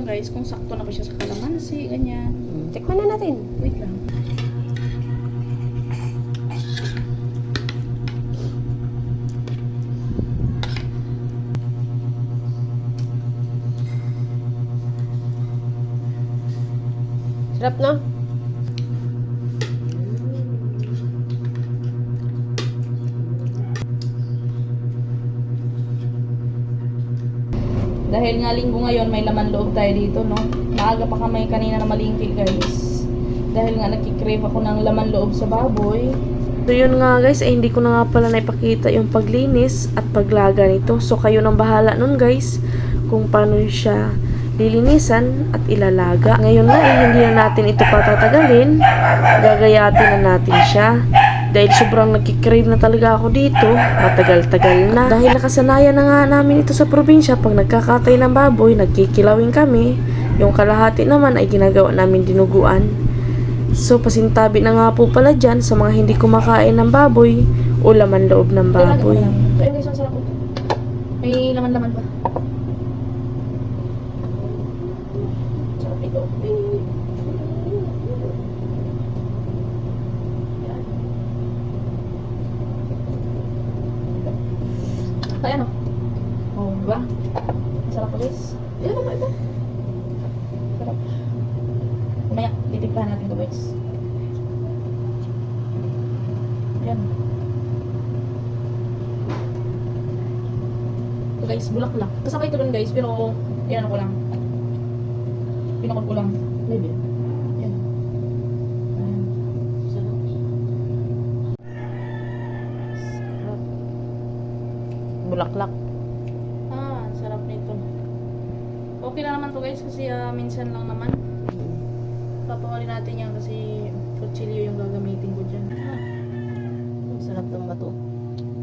lang guys kung sakto na ba siya sa kalamansi, ganyan. Tikman na natin. Wait lang. Sarap na. Dahil nga linggo ngayon, may laman loob tayo dito, no? Maaga pa kami kanina na malingki, guys. Dahil nga nagkikrave ako ng laman loob sa baboy. So yun nga guys, hindi ko na nga pala naipakita yung paglinis at paglaga nito. So kayo nang bahala nun guys, kung paano siya lilinisan at ilalaga. Ngayon na hindi na natin ito patatagalin. Gagayatin na natin siya. Dahil sobrang nagkikrave na talaga ako dito, matagal-tagal na. Dahil nakasanayan na nga namin ito sa probinsya, pag nagkakatay ng baboy, nagkikilawin kami. Yung kalahati naman ay ginagawa namin dinuguan. So, pasintabi na nga po pala dyan sa mga hindi kumakain ng baboy o laman loob ng baboy. Ayun guys, ang sarap po. May laman-laman ba? Sarap ito. Ay, ano? Oh, diba? Masarap po guys. Yan naman ito. Sarap. Kumaya, titikpan natin ito guys. Ayan. Ito guys, bulaklak. Kasabay ito dun guys, pero ayan ko lang. Pinakot ko lang. Maybe. Ayan. Ayan. Sarap. Bulaklak. Ah, sarap nito. Okay na naman to guys kasi minsan lang naman. Papangalin natin yan kasi kutsilyo yung gagamitin ko dyan. Ang sarap ng bato.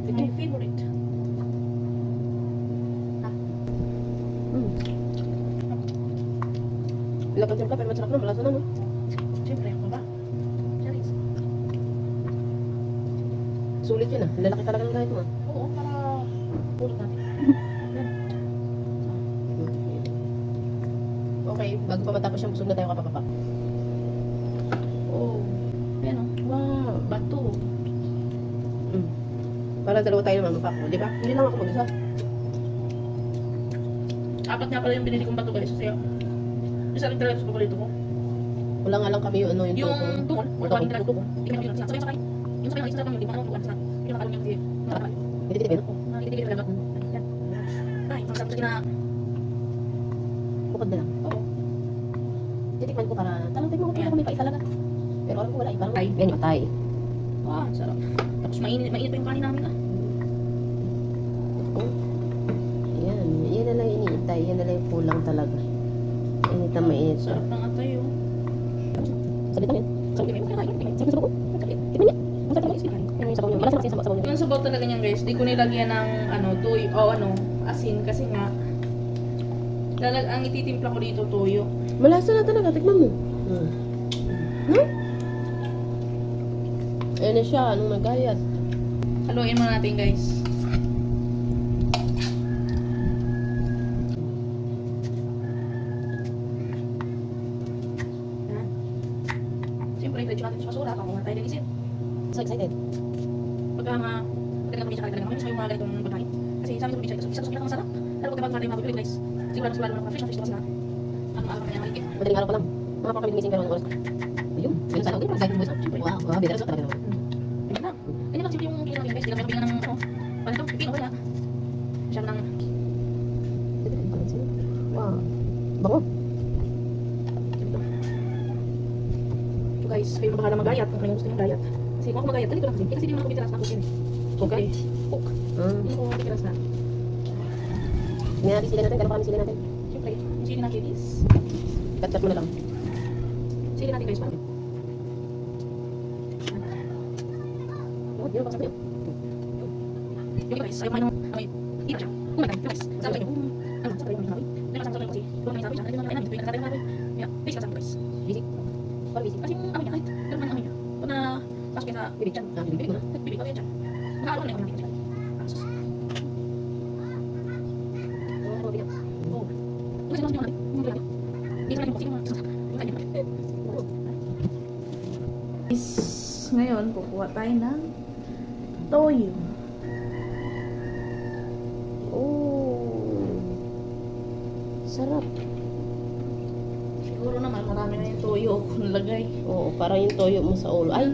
My favorite. Bilang ka pero masarap na. Malasa na, no? Siyempre, ako ba? Charis. Sulit yun, ah. Lalaki talaga ng kahit mo, ah. Oo, para pulot natin. Okay, bago pa matapos yung busog na tayo kapapapa. Oh. Ayan o. Wow, bato. Para dalawa tayo naman mapako, di ba? Hindi lang ako mag-isa. Apat nga pala yung binili kong bato guys kasi isa rin talaga sa paborito ko. Wala nga lang kami yung ano, Yung tukol, Yung wala talaga tukol. tukol. Hindi kami yung sakay. Yung sakay ng yung parang tuwan sa. Yung nakalong yung kasi. Hindi, no? Nakikita talaga. Yan. Ay, ang sarap sa kina. Bukod na lang. Oo. Titikman ko para, tanong tikman ko kung may paisa lang. Pero alam ko wala, parang Tay. yan yung tay. Wow, ang sarap. Tapos mainit pa yung kanin namin Yan, yan na lang iniintay. Yan na lang yung kulang talaga. Init na mainit. Sarap ng atay oh. Sabi namin. Sabi namin. Sabi sa bako. Tikman niya. Ang sarap naman isipin. Yan yung sabaw niya. Malasa yung sabaw niya. Yung sabaw talaga niyan guys, di ko nilagyan ng toyo o asin kasi nga ang ititimpla ko dito toyo. Malasa na talaga. Tikman mo. Ayan na siya. Anong nagayat? Haluin muna natin guys. Siyempre, diretso natin sa basura. Pakuha tayo ng isin. So excited. Pagka nga, talaga probinsya talaga naman. Gusto yung mga ganitong pagkain. Kasi sa amin sa probinsya, isa sa masarap. Pero pagka bago natin mga bibili guys, sigurado na mga fresh na sila. Ang araw kanya maligit. Madaling araw pa lang. Mga pa kami gising pero anong oras. Ayun. Ayun sana. Ayun. Excited mo isa. Wow. Wow. Bida rin talaga naman. Ganyan lang. Ganyan lang simple yung kailangan natin guys. Hindi lang kayo ng paano ito? Pipino kaya. Siya ng Wow. Bango. so guys, kayo baka na magayat kung kayo gusto yung gayat. Kasi kung ako magayat, ganito lang kasi. Kasi di naman ako bitiras na ako yun. Okay. Cook. Hindi ko bitiras na. Ngayon, sila natin. Gano'n pa kami sila natin. Siyempre, yung sili natin is Cut-cut mo na lang. sili natin guys. Parang Oh, yun pa sa kayo. yung iba guys, ayaw kumain ng iba siya. Kumain tayo. Guys, sabi kayo. Sabi kayo mga Dahil kasama kasi, doon may sabi siya. Dahil naman kain namin. Dito yung nakatay namin. Kaya, basic kasama guys. Basic. Parang basic. Kasi yung amoy niya, kahit ganun man yung amoy niya. Pag na pasok kayo sa bibig dyan. Bibig ko na. Bibig ko na yan dyan. Nakaroon na yung amoy natin. Asos. Oh, mabigat. Oo. Kasi mas nyo natin. Yung natin. tayo ng toyo. Oh. Sarap. Siguro naman marami na yung toyo ko nalagay. Oo, parang yung toyo mo sa ulo. Ay,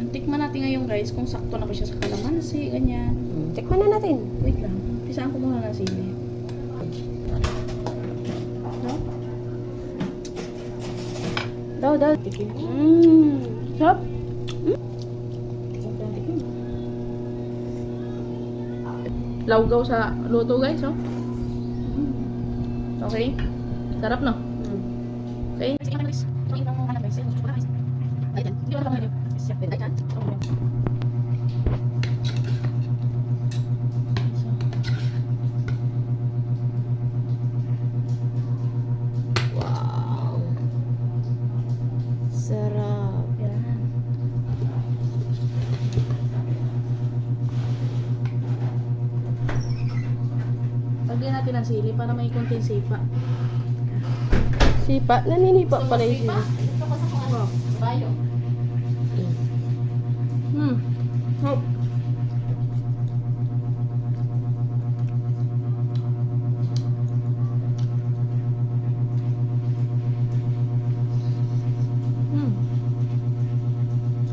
Tikman natin ngayon guys kung sakto na ba siya sa kalamansi, ganyan. tikman na natin. Wait lang, pisaan ko muna ng sili. No? Daw. Sarap! Lawgaw sa luto guys, oh. Okay? Sarap no? Okay? Wow. Sarap. Yan. Lagyan natin ng sili para may konting sipa. Sipa. Naninipa pala yung sili. Oh.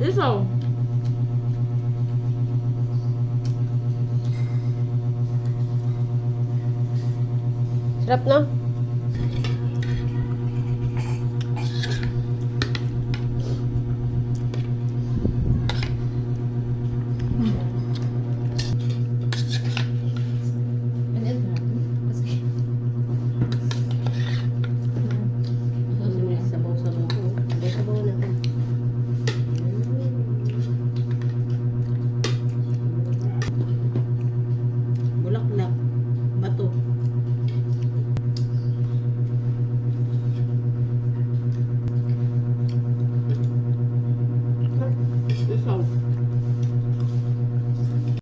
Isaw. Sarap na.